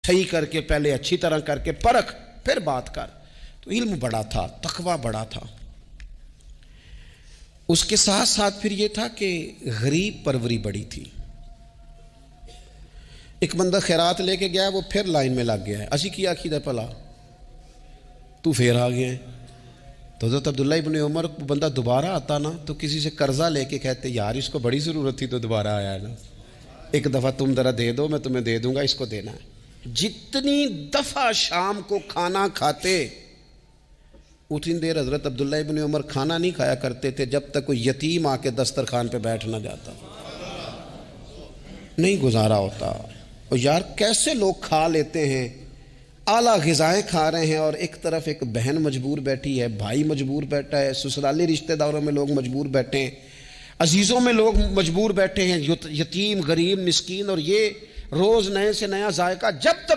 ٹھئی کر کے پہلے اچھی طرح کر کے پرکھ پھر بات کر. تو علم بڑا تھا، تقویٰ بڑا تھا. اس کے ساتھ ساتھ پھر یہ تھا کہ غریب پروری بڑی تھی. ایک بندہ خیرات لے کے گیا، وہ پھر لائن میں لگ گیا ہے. اسی کیا کھیدا پلا تو پھر آ گیا ہے. تو حضرت عبداللہ ابن عمر کو بندہ دوبارہ آتا نا تو کسی سے قرضہ لے کے کہتے یار اس کو بڑی ضرورت تھی تو دوبارہ آیا ہے نا، ایک دفعہ تم ذرا دے دو، میں تمہیں دے دوں گا، اس کو دینا ہے. جتنی دفعہ شام کو کھانا کھاتے اتنی دیر حضرت عبداللہ ابن عمر کھانا نہیں کھایا کرتے تھے جب تک کوئی یتیم آ کے دسترخوان پہ بیٹھ نہ جاتا. نہیں گزارا ہوتا. اور یار کیسے لوگ کھا لیتے ہیں، اعلیٰ غذائیں کھا رہے ہیں، اور ایک طرف ایک بہن مجبور بیٹھی ہے، بھائی مجبور بیٹھا ہے، سسرالی رشتہ داروں میں لوگ مجبور بیٹھے ہیں، عزیزوں میں لوگ مجبور بیٹھے ہیں، یتیم غریب مسکین، اور یہ روز نئے سے نیا ذائقہ. جب تک